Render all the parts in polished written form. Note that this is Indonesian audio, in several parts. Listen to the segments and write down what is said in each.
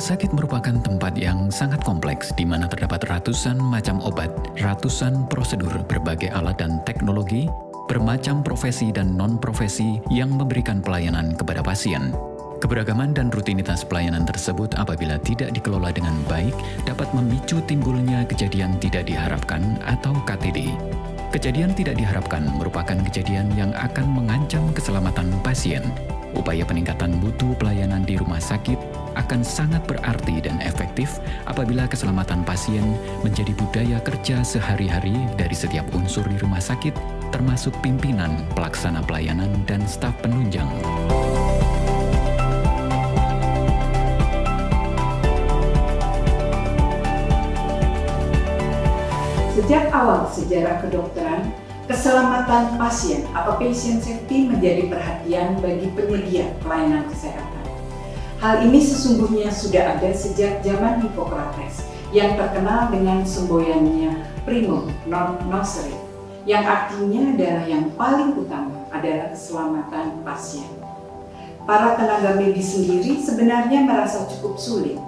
sakit merupakan tempat yang sangat kompleks di mana terdapat ratusan macam obat, ratusan prosedur, berbagai alat dan teknologi, bermacam profesi dan non-profesi yang memberikan pelayanan kepada pasien. Keberagaman dan rutinitas pelayanan tersebut apabila tidak dikelola dengan baik dapat memicu timbulnya kejadian tidak diharapkan atau KTD. Kejadian tidak diharapkan merupakan kejadian yang akan mengancam keselamatan pasien. Upaya peningkatan mutu pelayanan di rumah sakit akan sangat berarti dan efektif apabila keselamatan pasien menjadi budaya kerja sehari-hari dari setiap unsur di rumah sakit, termasuk pimpinan, pelaksana pelayanan, dan staf penunjang. Sejak awal sejarah kedokteran, keselamatan pasien atau patient safety menjadi perhatian bagi penyedia pelayanan kesehatan. Hal ini sesungguhnya sudah ada sejak zaman Hippocrates yang terkenal dengan semboyannya primum non nocere, yang artinya adalah yang paling utama adalah keselamatan pasien. Para tenaga medis sendiri sebenarnya merasa cukup sulit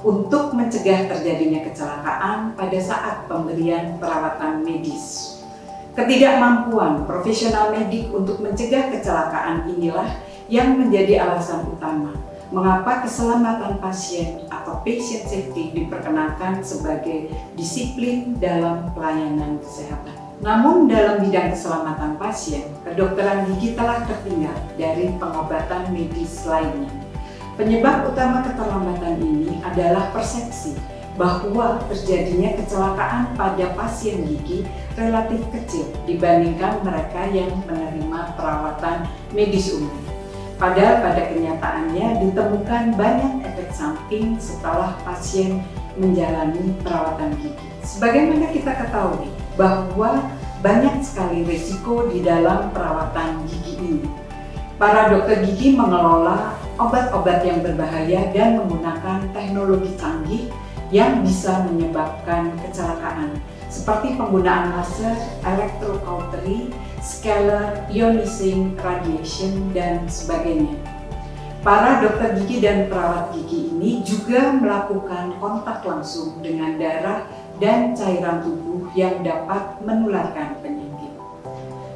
untuk mencegah terjadinya kecelakaan pada saat pemberian perawatan medis. Ketidakmampuan profesional medik untuk mencegah kecelakaan inilah yang menjadi alasan utama mengapa keselamatan pasien atau patient safety diperkenalkan sebagai disiplin dalam pelayanan kesehatan. Namun dalam bidang keselamatan pasien, kedokteran gigi telah tertinggal dari pengobatan medis lainnya. Penyebab utama keterlambatan ini adalah persepsi bahwa terjadinya kecelakaan pada pasien gigi relatif kecil dibandingkan mereka yang menerima perawatan medis umum. Padahal pada kenyataannya ditemukan banyak efek samping setelah pasien menjalani perawatan gigi. Sebagaimana kita ketahui bahwa banyak sekali risiko di dalam perawatan gigi ini. Para dokter gigi mengelola obat-obat yang berbahaya dan menggunakan teknologi canggih yang bisa menyebabkan kecelakaan, seperti penggunaan laser, electrocautery, scalar, ionizing radiation, dan sebagainya. Para dokter gigi dan perawat gigi ini juga melakukan kontak langsung dengan darah dan cairan tubuh yang dapat menularkan penyakit.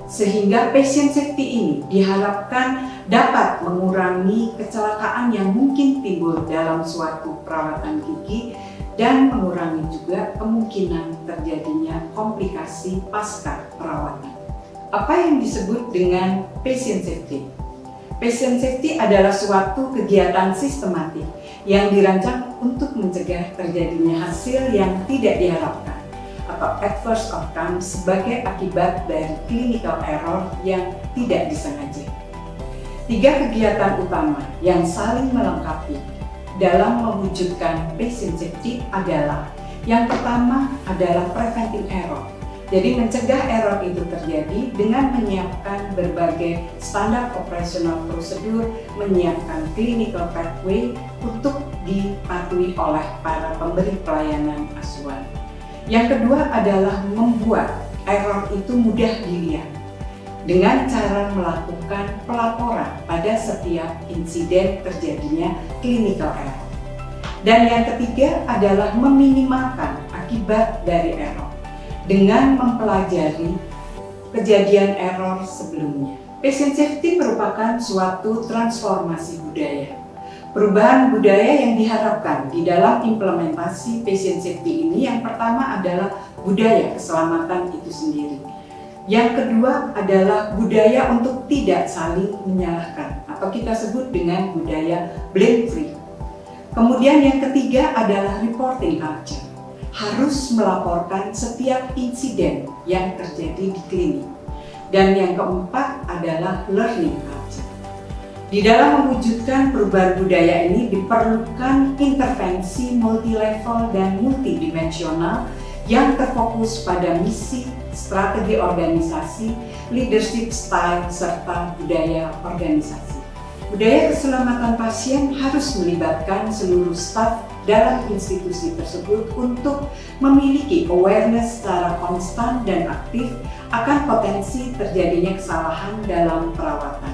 Sehingga patient safety ini diharapkan dapat mengurangi kecelakaan yang mungkin timbul dalam suatu perawatan gigi dan mengurangi juga kemungkinan terjadinya komplikasi pasca perawatan. Apa yang disebut dengan patient safety? Patient safety adalah suatu kegiatan sistematik yang dirancang untuk mencegah terjadinya hasil yang tidak diharapkan atau adverse outcome sebagai akibat dari clinical error yang tidak disengaja. 3 kegiatan utama yang saling melengkapi dalam mewujudkan patient safety adalah yang pertama adalah preventing error. Jadi mencegah error itu terjadi dengan menyiapkan berbagai standar operasional prosedur, menyiapkan clinical pathway untuk dipatuhi oleh para pemberi pelayanan asuhan. Yang kedua adalah membuat error itu mudah dilihat dengan cara melakukan pelaporan pada setiap insiden terjadinya clinical error. Dan yang ketiga adalah meminimalkan akibat dari error dengan mempelajari kejadian error sebelumnya. Patient safety merupakan suatu transformasi budaya. Perubahan budaya yang diharapkan di dalam implementasi patient safety ini yang pertama adalah budaya keselamatan itu sendiri. Yang kedua adalah budaya untuk tidak saling menyalahkan atau kita sebut dengan budaya blame free. Kemudian yang ketiga adalah reporting culture. Harus melaporkan setiap insiden yang terjadi di klinik. Dan yang keempat adalah learning culture. Di dalam mewujudkan perubahan budaya ini diperlukan intervensi multi-level dan multidimensional yang terfokus pada misi, strategi organisasi, leadership style, serta budaya organisasi. Budaya keselamatan pasien harus melibatkan seluruh staf dalam institusi tersebut untuk memiliki awareness secara konstan dan aktif akan potensi terjadinya kesalahan dalam perawatan.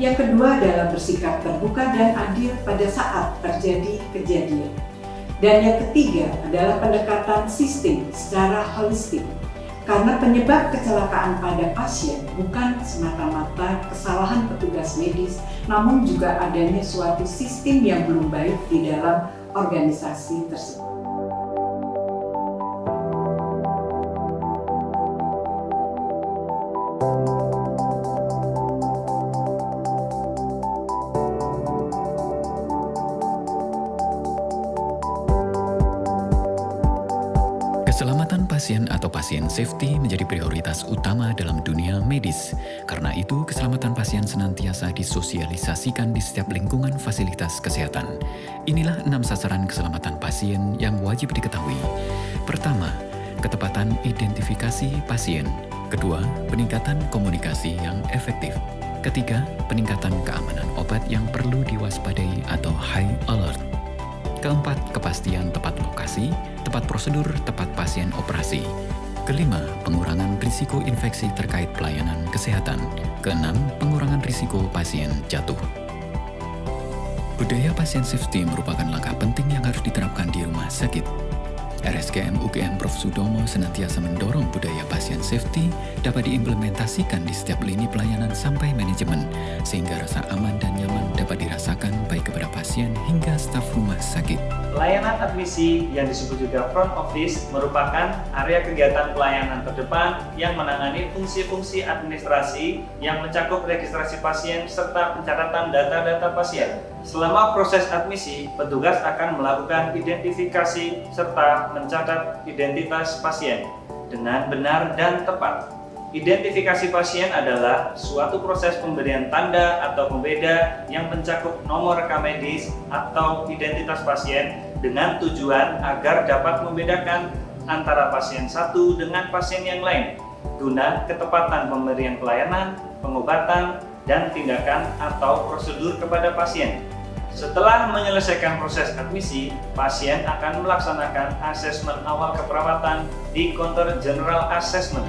Yang kedua adalah bersikap terbuka dan adil pada saat terjadi kejadian. Dan yang ketiga adalah pendekatan sistem secara holistik. Karena penyebab kecelakaan pada pasien bukan semata-mata kesalahan petugas medis, namun juga adanya suatu sistem yang belum baik di dalam organisasi tersebut. Keselamatan pasien atau pasien safety menjadi prioritas utama dalam dunia medis. Karena itu, keselamatan pasien senantiasa disosialisasikan di setiap lingkungan fasilitas kesehatan. Inilah 6 sasaran keselamatan pasien yang wajib diketahui. Pertama, ketepatan identifikasi pasien. Kedua, peningkatan komunikasi yang efektif. Ketiga, peningkatan keamanan obat yang perlu diwaspadai atau high alert. Keempat, kepastian tepat lokasi, tepat prosedur, tepat pasien operasi. Kelima, pengurangan risiko infeksi terkait pelayanan kesehatan. Keenam, pengurangan risiko pasien jatuh. Budaya pasien safety merupakan langkah penting yang harus diterapkan di rumah sakit. RSKM UGM Prof. Sudomo senantiasa mendorong budaya pasien safety dapat diimplementasikan di setiap lini pelayanan sampai manajemen, sehingga rasa aman dan nyaman dapat dirasakan baik kepada pasien hingga staf rumah sakit. Layanan admisi yang disebut juga front office merupakan area kegiatan pelayanan terdepan yang menangani fungsi-fungsi administrasi yang mencakup registrasi pasien serta pencatatan data-data pasien. Selama proses admisi, petugas akan melakukan identifikasi serta mencatat identitas pasien dengan benar dan tepat. Identifikasi pasien adalah suatu proses pemberian tanda atau pembeda yang mencakup nomor rekam medis atau identitas pasien dengan tujuan agar dapat membedakan antara pasien satu dengan pasien yang lain guna ketepatan pemberian pelayanan, pengobatan, dan tindakan atau prosedur kepada pasien. Setelah menyelesaikan proses admisi, pasien akan melaksanakan asesmen awal keperawatan di counter general assessment.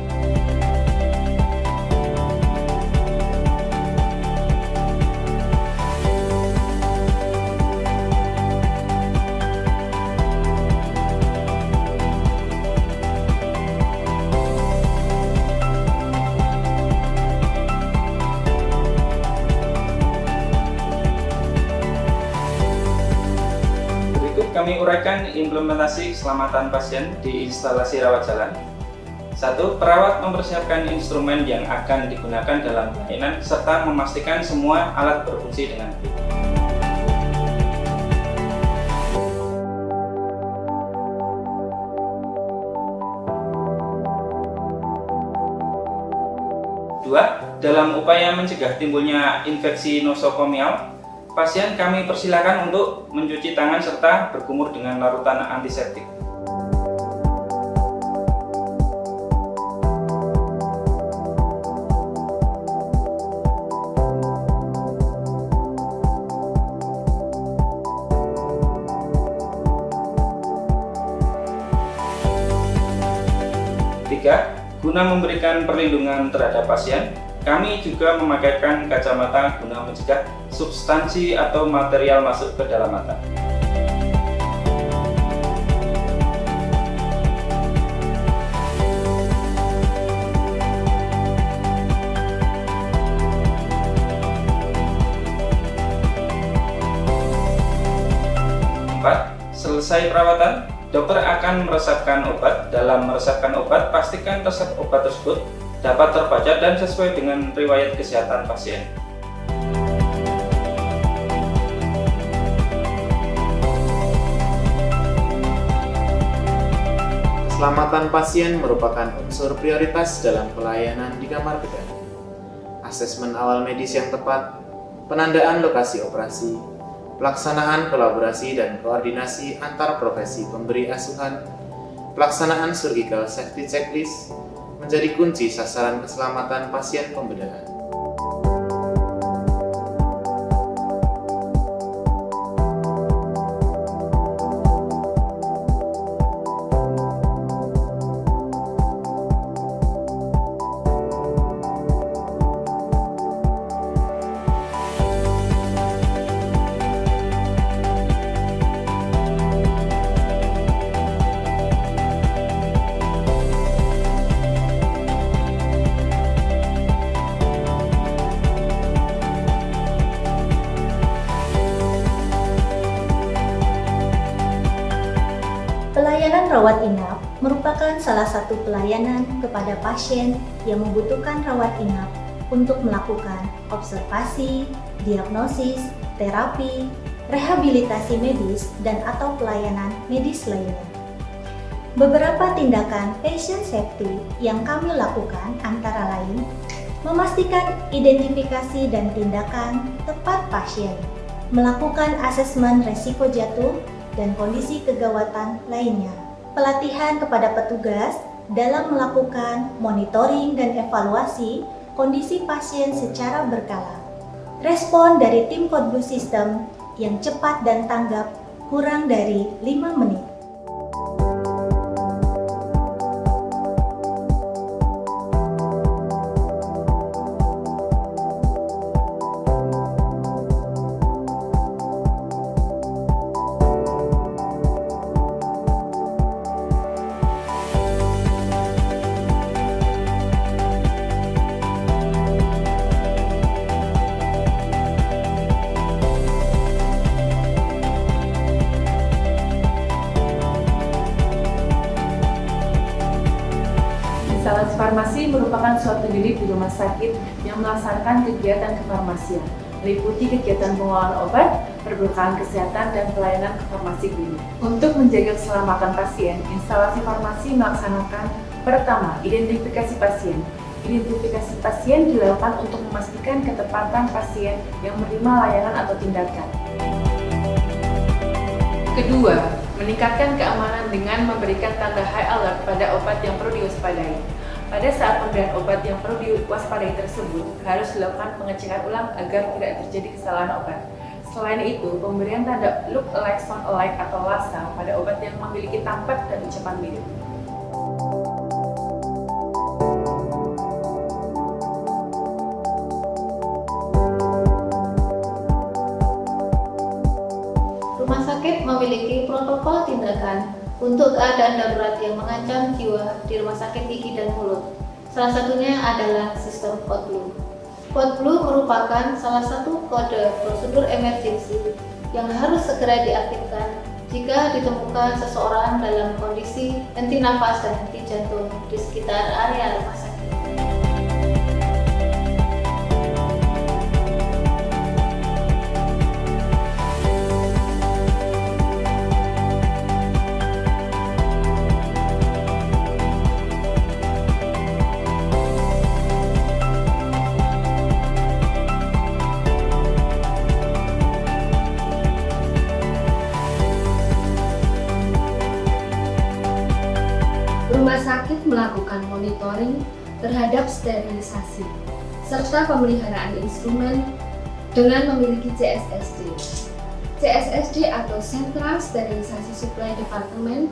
Kami uraikan implementasi keselamatan pasien di instalasi rawat jalan. 1. Perawat mempersiapkan instrumen yang akan digunakan dalam pelayanan serta memastikan semua alat berfungsi dengan baik. Dua, dalam upaya mencegah timbulnya infeksi nosokomial, pasien kami persilakan untuk mencuci tangan serta berkumur dengan larutan antiseptik. Tiga, guna memberikan perlindungan terhadap pasien, kami juga memakaikan kacamata guna mencegah substansi atau material masuk ke dalam mata. Empat, selesai perawatan, dokter akan meresepkan obat. Dalam meresepkan obat, pastikan resep obat tersebut dapat terbaca dan sesuai dengan riwayat kesehatan pasien. Keselamatan pasien merupakan unsur prioritas dalam pelayanan di kamar bedah. Asesmen awal medis yang tepat, penandaan lokasi operasi, pelaksanaan kolaborasi dan koordinasi antar profesi pemberi asuhan, pelaksanaan surgical safety checklist, menjadi kunci sasaran keselamatan pasien pembedahan. rawat inap merupakan salah satu pelayanan kepada pasien yang membutuhkan rawat inap untuk melakukan observasi, diagnosis, terapi, rehabilitasi medis, dan atau pelayanan medis lainnya. Beberapa tindakan patient safety yang kami lakukan antara lain memastikan identifikasi dan tindakan tepat pasien, melakukan asesmen resiko jatuh dan kondisi kegawatan lainnya, pelatihan kepada petugas dalam melakukan monitoring dan evaluasi kondisi pasien secara berkala, respon dari tim Code Blue System yang cepat dan tanggap kurang dari 5 menit. Instalasi farmasi merupakan suatu unit di rumah sakit yang melaksanakan kegiatan kefarmasian, meliputi kegiatan pengelolaan obat, perbukaan kesehatan, dan pelayanan kefarmasi klinik. Untuk menjaga keselamatan pasien, instalasi farmasi melaksanakan pertama, identifikasi pasien. Identifikasi pasien dilakukan untuk memastikan ketepatan pasien yang menerima layanan atau tindakan. Kedua, meningkatkan keamanan dengan memberikan tanda high alert pada obat yang perlu diwaspadai. Pada saat pemberian obat yang perlu diwaspadai tersebut, harus dilakukan pengecekan ulang agar tidak terjadi kesalahan obat. Selain itu, pemberian tanda look alike, sound alike atau LASA pada obat yang memiliki tampak dan ucapan mirip. Rumah sakit memiliki protokol tindakan untuk keadaan darurat yang mengancam jiwa di rumah sakit gigi dan mulut. Salah satunya adalah sistem Code Blue. Code Blue merupakan salah satu kode prosedur emergensi yang harus segera diaktifkan jika ditemukan seseorang dalam kondisi henti nafas dan henti jantung di sekitar area rumah sakit. Rumah sakit melakukan monitoring terhadap sterilisasi serta pemeliharaan instrumen dengan memiliki CSSD. CSSD atau Central Sterilisasi Supply Department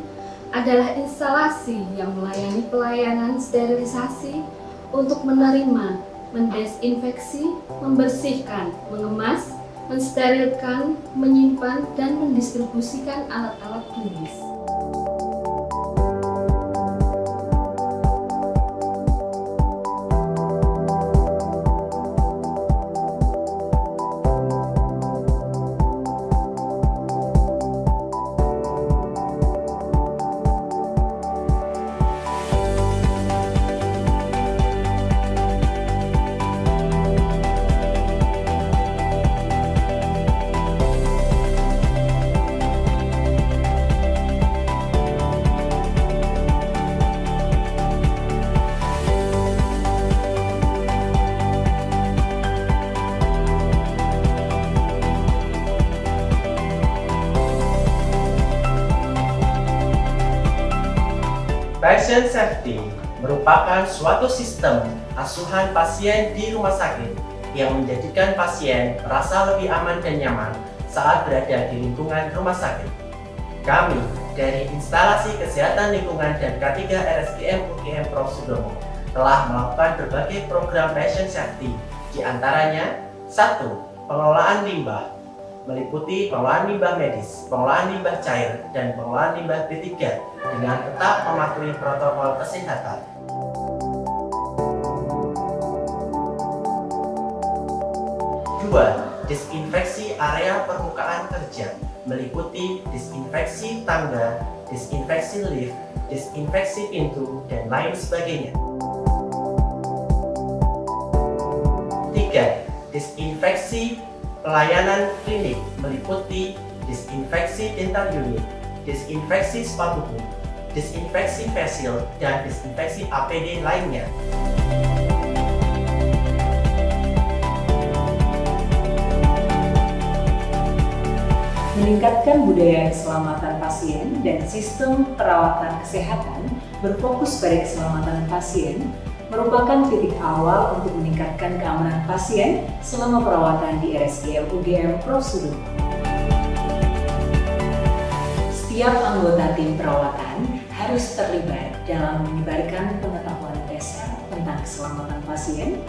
adalah instalasi yang melayani pelayanan sterilisasi untuk menerima, mendesinfeksi, membersihkan, mengemas, mensterilkan, menyimpan, dan mendistribusikan alat-alat klinis. Patient safety merupakan suatu sistem asuhan pasien di rumah sakit yang menjadikan pasien merasa lebih aman dan nyaman saat berada di lingkungan rumah sakit. Kami dari Instalasi Kesehatan Lingkungan dan K3 RSGM UGM Prof. Sudomo telah melakukan berbagai program patient safety, di antaranya 1. Pengelolaan limbah, meliputi pengelolaan limbah medis, pengelolaan limbah cair, dan pengelolaan limbah B3 dengan tetap mematuhi protokol kesehatan. 2. Disinfeksi area permukaan kerja, meliputi disinfeksi tangga, disinfeksi lift, disinfeksi pintu, dan lain sebagainya. 3. Disinfeksi pelayanan klinik meliputi disinfeksi dental unit, disinfeksi spa tubuh, disinfeksi facial, dan disinfeksi APD lainnya. Meningkatkan budaya keselamatan pasien dan sistem perawatan kesehatan berfokus pada keselamatan pasien merupakan titik awal untuk meningkatkan keamanan pasien selama perawatan di RSGM UGM Prof. Sudono. Setiap anggota tim perawatan harus terlibat dalam menyebarkan pengetahuan dasar tentang keselamatan pasien,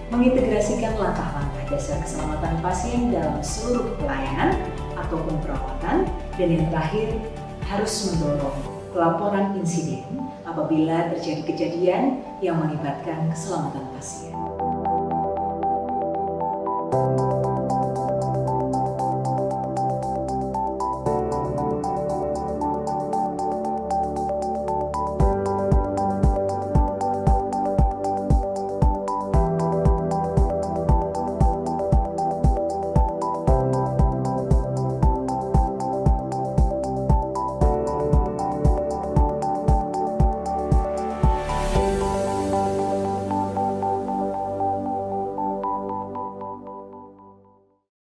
mengintegrasikan langkah-langkah dasar keselamatan pasien dalam seluruh pelayanan ataupun perawatan, dan yang terakhir harus mendorong pelaporan insiden apabila terjadi kejadian yang melibatkan keselamatan pasien.